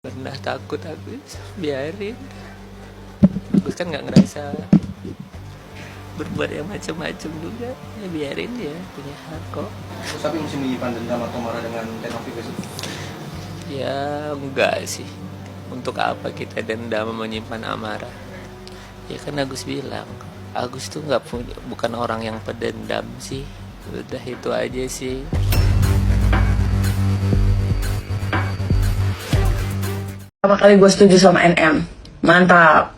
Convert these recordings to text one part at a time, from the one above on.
Pernah takut Agus, biarin. Agus kan nggak ngerasa berbuat yang macam-macam juga, ya biarin dia punya hak kok. Terus tapi mesti menyimpan dendam atau marah dengan Tenovi gak sih? Ya enggak sih, untuk apa kita dendam menyimpan amarah? Ya kan Agus bilang, Agus tuh nggak punya, bukan orang yang pedendam sih. Udah itu aja sih. Pertama kali gue setuju sama NM, mantap.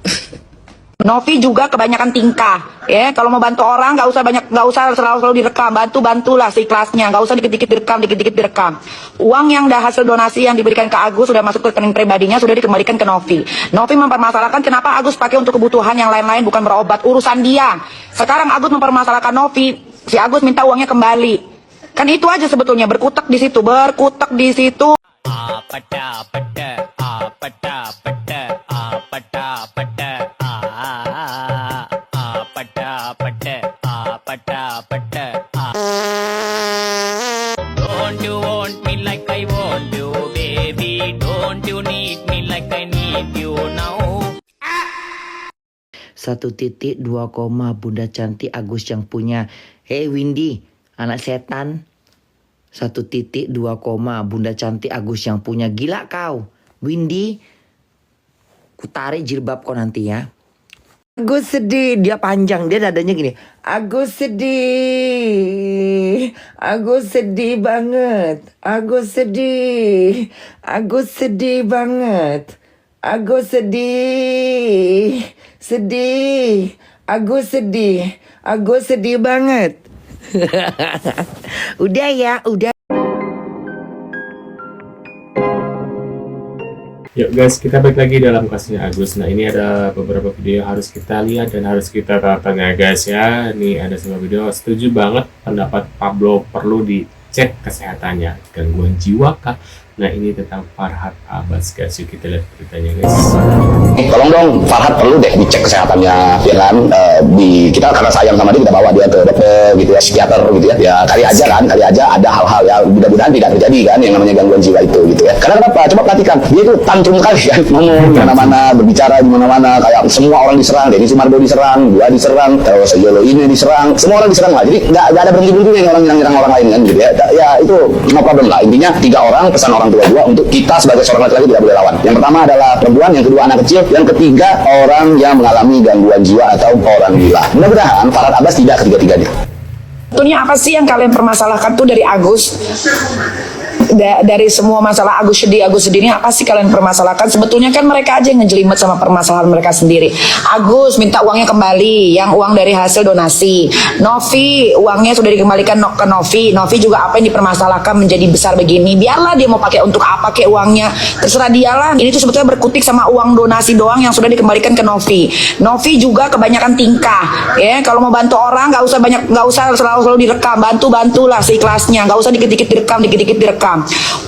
Novi juga kebanyakan tingkah, ya. Kalau mau bantu orang nggak usah selalu direkam, bantulah seikhlasnya, nggak usah dikit-dikit direkam. Uang yang dah hasil donasi yang diberikan ke Agus sudah masuk ke rekening pribadinya, sudah dikembalikan ke Novi. Novi mempermasalahkan kenapa Agus pakai untuk kebutuhan yang lain-lain, bukan berobat, urusan dia. Sekarang Agus mempermasalahkan Novi, si Agus minta uangnya kembali. Kan itu aja sebetulnya, berkutak di situ. Don't you want me like I want you, baby? Don't you need me like I need you now? 1.2, Bunda cantik Agus yang punya. Hey Windy, anak setan. 1.2, Bunda cantik Agus yang punya. Gila kau Windy, kutarik jilbab kau nanti ya. Agus sedih, dia panjang, dia dadanya gini. Agus sedih banget. Agus sedih banget. Agus sedih banget. Udah ya, udah. Yuk guys, kita balik lagi dalam kasusnya Agus. Nah, ini ada beberapa video yang harus kita lihat dan harus kita tonton ya guys ya. Ini ada sebuah video, setuju banget pendapat Pablo, perlu dicek kesehatannya, gangguan jiwa kah? Nah, ini tentang Farhad Abbas guys. Yuk kita lihat beritanya guys. Tolong dong, Farhad perlu deh dicek kesehatannya, ya kan? Kita karena sayang sama dia, kita bawa dia ke dokter gitu ya, psikiater gitu ya. Ya kali aja ada hal-hal ya, mudah-mudahan tidak terjadi kan yang namanya gangguan jiwa itu gitu ya. Karena kenapa? Coba perhatikan, dia itu tantrum kali kan, ngomong di mana-mana, berbicara di mana-mana, kayak semua orang diserang, Deddy Sumardo diserang, gua diserang, terus Yolo ini diserang, semua orang diserang lah. Jadi nggak ada berhenti-berhentinya orang nyerang orang lain kan gitu ya. Ya itu no problem lah. Intinya 3 orang, pesan orang tua gua untuk kita sebagai seorang laki-laki tidak boleh lawan. Yang pertama adalah perempuan, yang kedua anak kecil, yang ketiga orang yang mengalami gangguan jiwa atau orang gila. Mudah-mudahan Farhad Abbas tidak ketiga-tiganya. Sebetulnya apa sih yang kalian permasalahkan tuh dari Agus? Dari semua masalah Agus sedih ini apa sih kalian permasalahkan? Sebetulnya kan mereka aja yang ngejelimet sama permasalahan mereka sendiri. Agus minta uangnya kembali, yang uang dari hasil donasi. Novi uangnya sudah dikembalikan ke Novi. Novi juga apa yang dipermasalahkan menjadi besar begini. Biarlah dia mau pakai untuk apa kayak uangnya, terserah dia lah. Ini tuh sebetulnya berkutik sama uang donasi doang yang sudah dikembalikan ke Novi. Novi juga kebanyakan tingkah, ya. Kalau mau bantu orang nggak usah selalu direkam, bantulah seikhlasnya, nggak usah dikit-dikit direkam.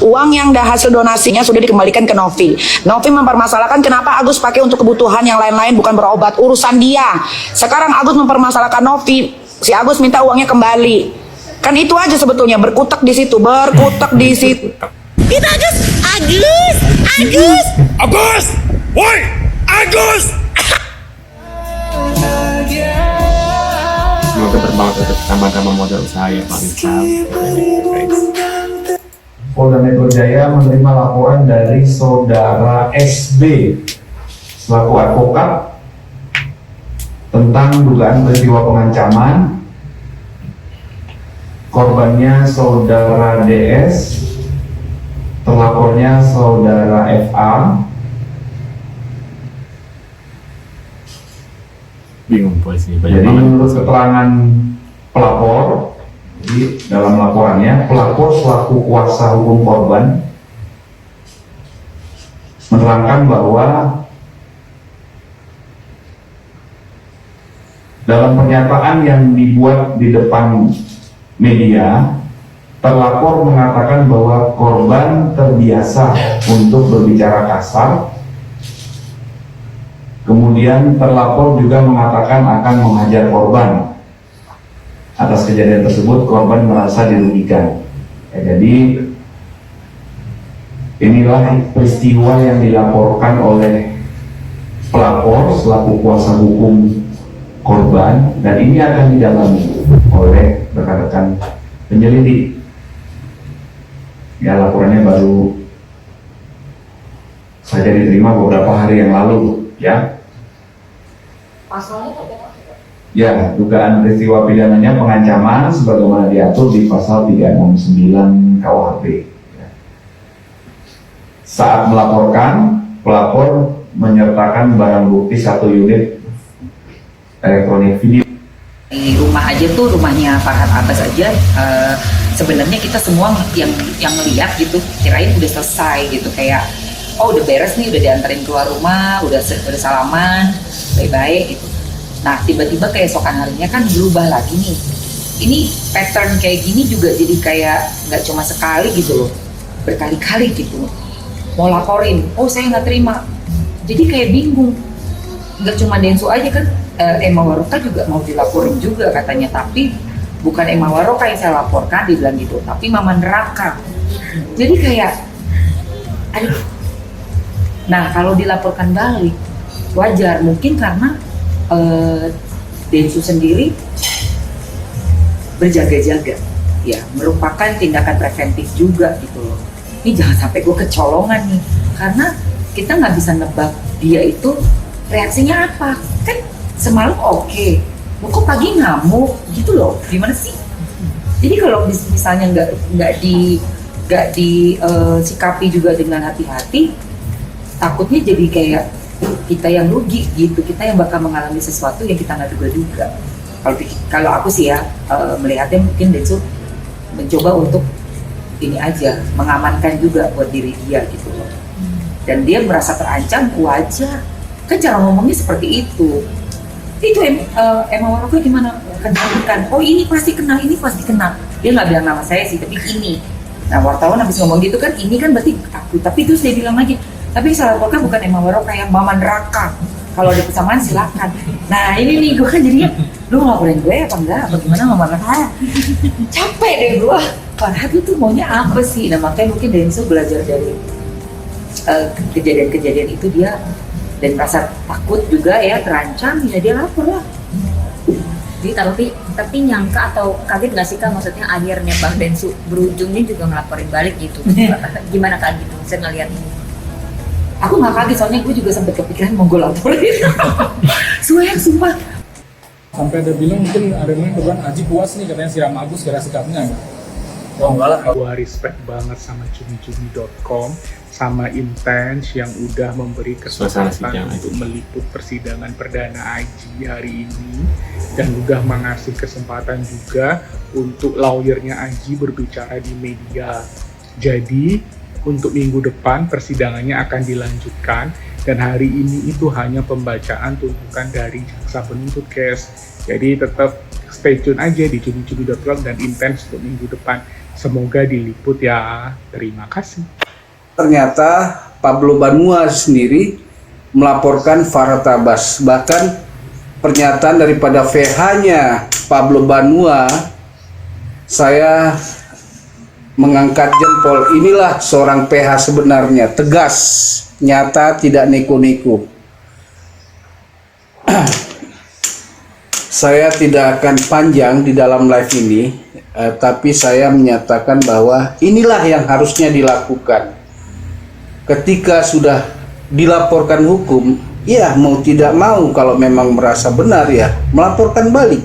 Uang yang dah hasil donasinya sudah dikembalikan ke Novi. Novi mempermasalahkan kenapa Agus pakai untuk kebutuhan yang lain-lain, bukan berobat, urusan dia. Sekarang Agus mempermasalahkan Novi, si Agus minta uangnya kembali. Kan itu aja sebetulnya, berkutak di situ. Itu Agus, Woi, Agus. Semoga berbakat untuk tambah-tambah modal usaha yang mantap. Polda Metro Jaya menerima laporan dari saudara SB selaku advokat tentang dugaan peristiwa pengancaman. Korbannya saudara DS, terlapornya saudara FA. Bingung polisi. Jadi menurut keterangan pelapor, di dalam laporannya, pelapor selaku kuasa hukum korban menerangkan bahwa dalam pernyataan yang dibuat di depan media, terlapor mengatakan bahwa korban terbiasa untuk berbicara kasar. Kemudian terlapor juga mengatakan akan menghajar korban. Atas kejadian tersebut korban merasa dirugikan. Jadi Inilah peristiwa yang dilaporkan oleh pelapor selaku kuasa hukum korban, dan ini akan didalami oleh rekan-rekan penyelidik. Ya, laporannya baru saja diterima beberapa hari yang lalu, ya. Pasalnya apa? Ya, dugaan peristiwa pidananya pengancaman sebagaimana diatur di pasal 369 KUHP. Saat melaporkan, pelapor menyertakan barang bukti 1 unit elektronik video. Di rumah aja tuh, rumahnya Farhad Abbas aja, sebenarnya kita semua yang lihat gitu, kirain udah selesai gitu, kayak oh udah beres nih, udah dianterin keluar rumah, udah salaman, baik-baik gitu. Nah tiba-tiba keesokan harinya kan berubah lagi nih. Ini pattern kayak gini juga jadi kayak nggak cuma sekali gitu loh, berkali-kali gitu. Mau laporin, oh saya nggak terima. Jadi kayak bingung. Nggak cuma Densu aja kan, Emma Waroka juga mau dilaporin juga katanya. Tapi bukan Emma Waroka yang saya laporkan, dibilang gitu. Tapi Mama Neraka. Jadi kayak, aduh. Nah kalau dilaporkan balik, wajar. Mungkin karena Densu sendiri berjaga-jaga. Ya, merupakan tindakan preventif juga gitu loh. Ini jangan sampai gue kecolongan nih, karena kita nggak bisa nebak dia itu reaksinya apa. Kan semalam oke, kok pagi ngamuk gitu loh, gimana sih? Jadi kalau misalnya nggak disikapi juga dengan hati-hati, takutnya jadi kayak kita yang rugi gitu, kita yang bakal mengalami sesuatu yang kita nggak duga-duga. Kalau aku sih ya melihatnya mungkin Densu mencoba untuk ini aja, mengamankan juga buat diri dia gitu loh. Dan dia merasa terancam, wajar. Kan cara ngomongnya seperti itu. Itu Emma Waroka gimana? Kan, oh ini pasti kena, ini pasti kena. Dia nggak bilang nama saya sih, tapi ini. Nah wartawan habis ngomong gitu kan, ini kan berarti aku. Tapi terus dia bilang lagi, tapi saya laporkan bukan Emma Waroka, yang Mama Neraka. Kalau ada kesamaan silakan. Nah ini nih gue kan jadinya, lu ngelaporin gue apa enggak? Bagaimana Mama Neraka? Capek deh gue. Farhad itu maunya apa sih? Nah makanya mungkin Densu belajar dari kejadian-kejadian itu dia, dan merasa takut juga ya, terancam, ya dia lapor lah. Jadi tapi nyangka atau kaget nggak sih Kak, maksudnya akhirnya Bang Densu berujungnya juga ngelaporin balik gitu. Gimana Kak gitu? Saya ngeliat ini. Aku nggak kaget, soalnya gue juga sampai kepikiran mau gue laporin. Sumpah. Sampai ada bilang mungkin Arema kebetulan Aji puas nih katanya siram Agus gara sikapnya. Oh enggak lah, gue respect banget sama cumi-cumi.com, sama Intense yang udah memberi kesempatan untuk meliput persidangan perdana Aji hari ini, dan udah mengasih kesempatan juga untuk lawyernya Aji berbicara di media. Jadi untuk minggu depan persidangannya akan dilanjutkan, dan hari ini itu hanya pembacaan tuntutan dari jaksa penuntut case. Jadi tetap stay tune aja di cumi-cumi.com dan Intense untuk minggu depan. Semoga diliput ya. Terima kasih. Ternyata Pablo Banua sendiri melaporkan Farhad Abbas. Bahkan pernyataan daripada VH-nya Pablo Banua, saya mengangkat jempol. Inilah seorang PH sebenarnya, tegas, nyata, tidak neko-neko. Saya tidak akan panjang di dalam live ini, tapi saya menyatakan bahwa inilah yang harusnya dilakukan. Ketika sudah dilaporkan hukum, ya mau tidak mau kalau memang merasa benar ya melaporkan balik.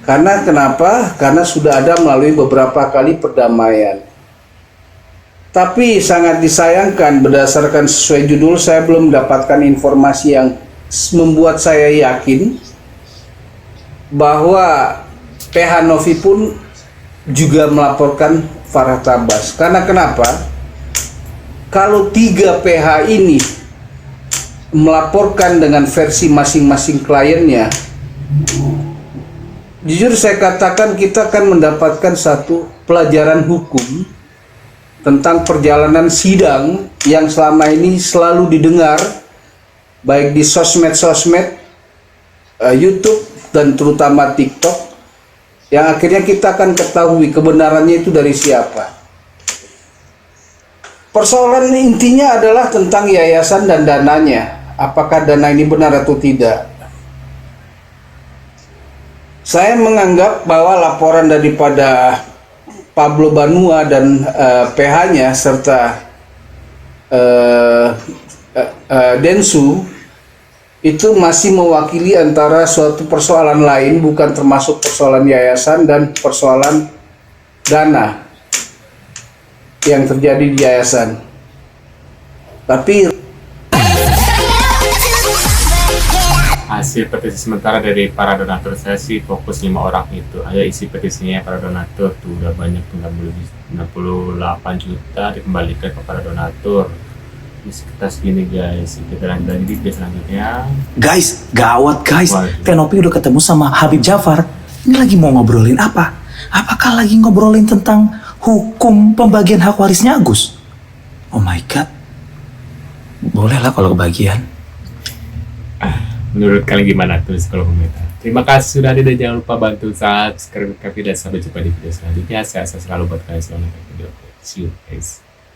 Karena kenapa? Karena sudah ada melalui beberapa kali perdamaian. Tapi sangat disayangkan, berdasarkan sesuai judul, saya belum mendapatkan informasi yang membuat saya yakin bahwa PH Novi pun juga melaporkan Farhad Abbas. Karena kenapa? Kalau 3 PH ini melaporkan dengan versi masing-masing kliennya, jujur saya katakan kita akan mendapatkan satu pelajaran hukum tentang perjalanan sidang yang selama ini selalu didengar baik di sosmed-sosmed, YouTube dan terutama TikTok, yang akhirnya kita akan ketahui kebenarannya itu dari siapa. Persoalan intinya adalah tentang yayasan dan dananya. Apakah dana ini benar atau tidak? Saya menganggap bahwa laporan daripada Pablo Banua dan PH-nya serta Densu itu masih mewakili antara suatu persoalan lain, bukan termasuk persoalan yayasan dan persoalan dana yang terjadi di yayasan. Tapi hasil petisi sementara dari para donatur, saya sih fokus 5 orang itu aja isi petisinya para donatur tuh udah banyak, 68 juta dikembalikan ke para donatur. Kita segini guys, kita lanjut lagi di video selanjutnya. Guys, gawat guys, Tenopi udah ketemu sama Habib Jafar. Ini lagi mau ngobrolin apa? Apakah lagi ngobrolin tentang hukum pembagian hak warisnya Agus? Oh my god, boleh lah kalau kebagian. Menurut kalian gimana? Tulis kolom komentar. Terima kasih sudah hadir dan jangan lupa bantu subscribe dan sampai jumpa di video selanjutnya. Saya selalu buat kalian selalu video. See you guys.